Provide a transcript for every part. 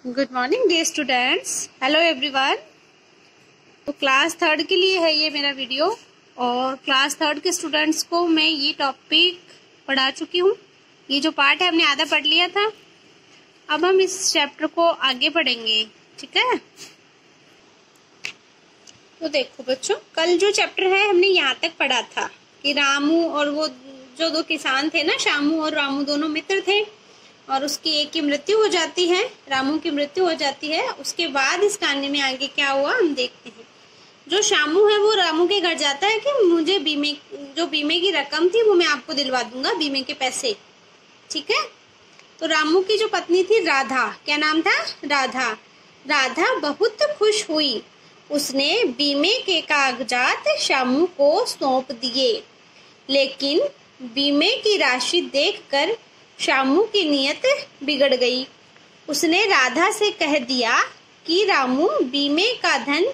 Good morning dear students. Hello everyone. तो class third के लिए है ये मेरा वीडियो और क्लास थर्ड के स्टूडेंट्स को मैं ये टॉपिक पढ़ा चुकी हूँ। ये जो पार्ट है हमने आधा पढ़ लिया था। अब हम इस चैप्टर को आगे पढ़ेंगे, ठीक है। तो देखो बच्चों, कल जो चैप्टर है हमने यहाँ तक पढ़ा था कि रामू और वो जो दो किसान थे ना, शामू और रामू दोनों मित्र थे और उसकी एक की मृत्यु हो जाती है, रामू की मृत्यु हो जाती है। उसके बाद इस कहानी में आगे क्या हुआ हम देखते हैं। जो शामू है वो रामू के घर जाता है कि मुझे बीमे की रकम थी वो मैं आपको दिलवा दूंगा, बीमे के पैसे, ठीक है। तो रामू की जो पत्नी थी राधा, क्या नाम था? राधा। राधा बहुत खुश हुई। उसने बीमे के कागजात शामू को सौंप दिए, लेकिन बीमे की राशि देखकर शामू की नीयत बिगड़ गई। उसने राधा से कह दिया कि रामू बीमे का धन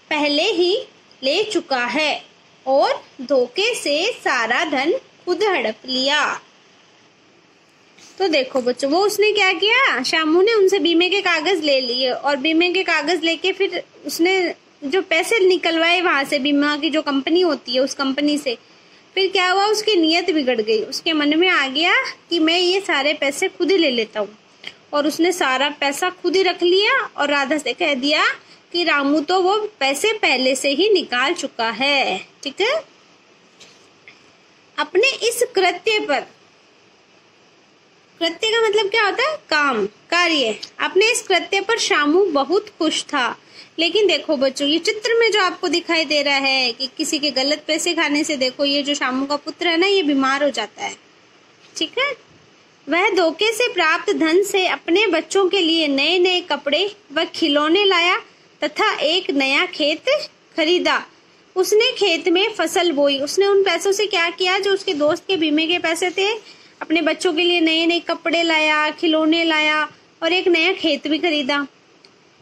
पहले ही ले चुका है और धोखे से सारा धन खुद हड़प लिया। तो देखो बच्चों, वो उसने क्या किया, शामू ने उनसे बीमे के कागज ले लिए और बीमे के कागज लेके फिर उसने जो पैसे निकलवाए वहां से, बीमा की जो कंपनी होती है उस कंपनी से। फिर क्या हुआ, उसकी नीयत बिगड़ गई। उसके मन में आ गया कि मैं ये सारे पैसे खुद ही ले लेता हूँ और उसने सारा पैसा खुद ही रख लिया और राधा से कह दिया कि रामू तो वो पैसे पहले से ही निकाल चुका है, ठीक है। अपने इस कृत्य पर, कृत्य का मतलब क्या होता है? काम, कार्य। अपने इस कृत्य पर शामू बहुत खुश था। लेकिन देखो बच्चों, ये चित्र में जो आपको दिखाई दे रहा है कि किसी के गलत पैसे खाने से देखो ये जो शामू का पुत्र है ना, ये बीमार हो जाता है, ठीक है। वह धोखे से प्राप्त धन से अपने बच्चों के लिए नए नए कपड़े व खिलौने लाया तथा एक नया खेत खरीदा। उसने खेत में फसल बोई। उसने उन पैसों से क्या किया, जो उसके दोस्त के बीमे के पैसे थे, अपने बच्चों के लिए नए नए कपड़े लाया, खिलौने लाया और एक नया खेत भी खरीदा।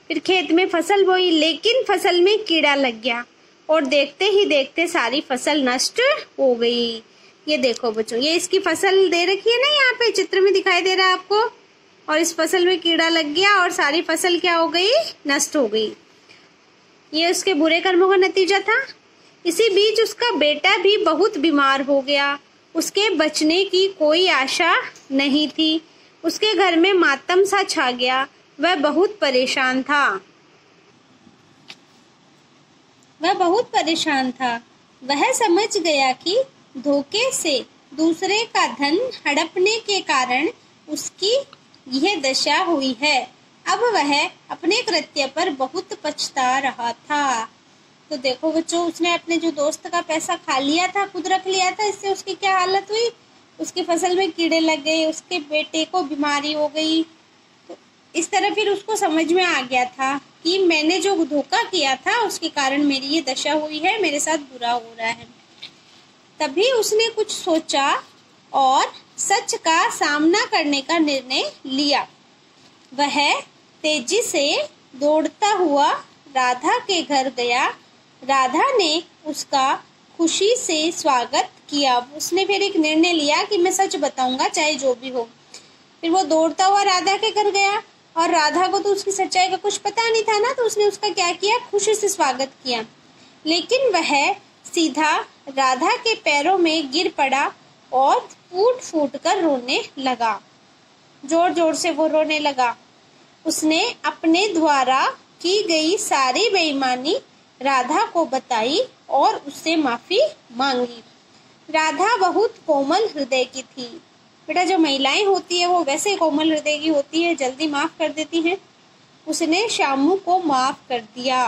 फिर खेत में फसल बोई, लेकिन फसल में कीड़ा लग गया और देखते ही देखते सारी फसल नष्ट हो गई। ये देखो बच्चों, ये इसकी फसल दे रखी है ना, यहाँ पे चित्र में दिखाई दे रहा है आपको। और इस फसल में कीड़ा लग गया और सारी फसल क्या हो गई, नष्ट हो गई। ये उसके बुरे कर्मों का नतीजा था। इसी बीच उसका बेटा भी बहुत बीमार हो गया। उसके बचने की कोई आशा नहीं थी। उसके घर में मातम सा छा गया। वह बहुत परेशान था। वह समझ गया कि धोखे से दूसरे का धन हड़पने के कारण उसकी यह दशा हुई है। अब वह अपने कृत्य पर बहुत पछता रहा था। तो देखो बच्चों, उसने अपने जो दोस्त का पैसा खा लिया था, खुद रख लिया था। इससे उसकी क्या हालत हुई, उसकी फसल में कीड़े लग गए, उसके बेटे को बीमारी हो गई। तो इस तरह फिर उसको समझ में आ गया था कि मैंने जो धोखा किया था उसके कारण मेरी ये दशा हुई है, मेरे साथ बुरा हो रहा है। तभी उसने कुछ सोचा और सच का सामना करने का निर्णय लिया। वह तेजी से दौड़ता हुआ राधा के घर गया। राधा ने उसका खुशी से स्वागत किया। उसने फिर एक निर्णय लिया कि मैं सच बताऊंगा चाहे जो भी हो। फिर वो दौड़ता हुआ राधा के घर गया और राधा को तो उसकी सच्चाई का कुछ पता नहीं था ना, तो उसने उसका क्या किया, खुशी से स्वागत किया। लेकिन वह सीधा राधा के पैरों में गिर पड़ा और फूट फूट कर रोने लगा। जोर जोर से वो रोने लगा। उसने अपने द्वारा की गई सारी बेईमानी राधा को बताई और उससे माफी मांगी। राधा बहुत कोमल हृदय की थी। बेटा, जो महिलाएं होती है वो वैसे कोमल हृदय की होती है, जल्दी माफ कर देती हैं। उसने शामू को माफ कर दिया।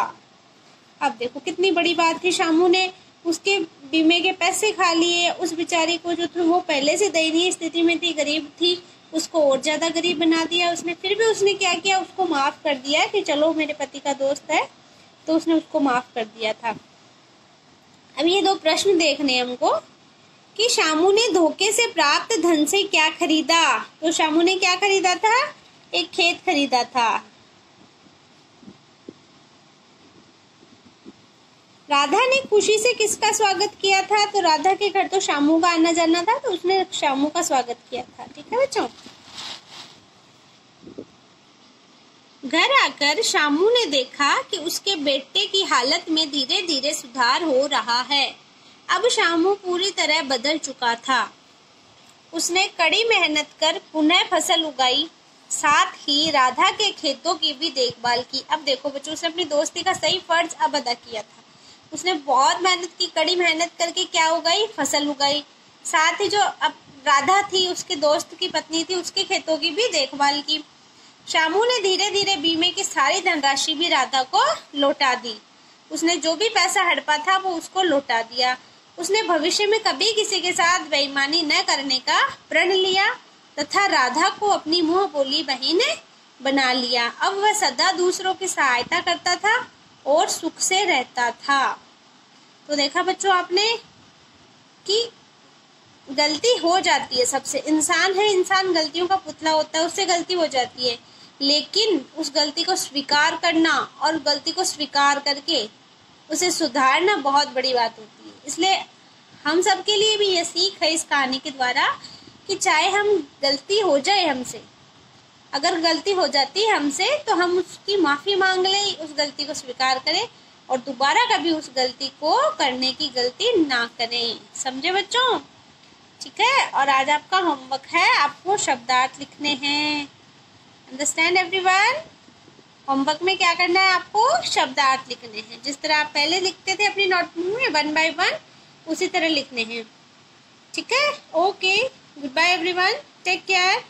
अब देखो कितनी बड़ी बात थी, शामू ने उसके बीमे के पैसे खा लिए। उस बेचारी को जो थी वो पहले से दयनीय स्थिति में थी, गरीब थी, उसको और ज्यादा गरीब बना दिया उसने। फिर भी उसने क्या किया, उसको माफ कर दिया कि चलो मेरे पति का दोस्त है, तो उसने उसको माफ कर दिया था। अब ये दो प्रश्न देखने हमको कि शामू ने धोखे से प्राप्त धन से क्या खरीदा। तो शामू ने क्या खरीदा था, एक खेत खरीदा था। राधा ने खुशी से किसका स्वागत किया था, तो राधा के घर तो शामू का आना जाना था, तो उसने शामू का स्वागत किया था, ठीक है बच्चों। घर आकर शामू ने देखा कि उसके बेटे की हालत में धीरे धीरे सुधार हो रहा है। अब शामू पूरी तरह बदल चुका था। उसने कड़ी मेहनत कर पुनः फसल उगाई, साथ ही राधा के खेतों की भी देखभाल की। अब देखो बच्चों, उसने अपनी दोस्ती का सही फर्ज अब अदा किया था। उसने बहुत मेहनत की, कड़ी मेहनत करके क्या उगाई? फसल उगाई। साथ ही जो अब राधा थी, उसके दोस्त की पत्नी थी, उसके खेतों की भी देखभाल की। शामू ने धीरे धीरे बीमे की सारी धनराशि भी राधा को लौटा दी। उसने जो भी पैसा हड़पा था वो उसको लौटा दिया। उसने भविष्य में कभी किसी के साथ बेईमानी न करने का प्रण लिया तथा राधा को अपनी मुंह बोली बहन बना लिया। अब वह सदा दूसरों की सहायता करता था और सुख से रहता था। तो देखा बच्चों आपने कि गलती हो जाती है सबसे। इंसान है, इंसान गलतियों का पुतला होता है, उससे गलती हो जाती है, लेकिन उस गलती को स्वीकार करना और गलती को स्वीकार करके उसे सुधारना बहुत बड़ी बात होती है। इसलिए हम सबके लिए भी ये सीख है इस कहानी के द्वारा कि चाहे हम गलती हो जाए हमसे, अगर गलती हो जाती है हमसे तो हम उसकी माफी मांग लें, उस गलती को स्वीकार करें और दोबारा कभी उस गलती को करने की गलती ना करें। समझे बच्चों? ठीक है। और आज आपका होमवर्क है, आपको शब्दार्थ लिखने हैं। Understand everyone? होमवर्क में क्या करना है? आपको शब्दार्थ लिखने हैं। जिस तरह आप पहले लिखते थे अपनी नोटबुक में 1 by 1, उसी तरह लिखने हैं। ठीक है? Okay, good bye everyone, take care.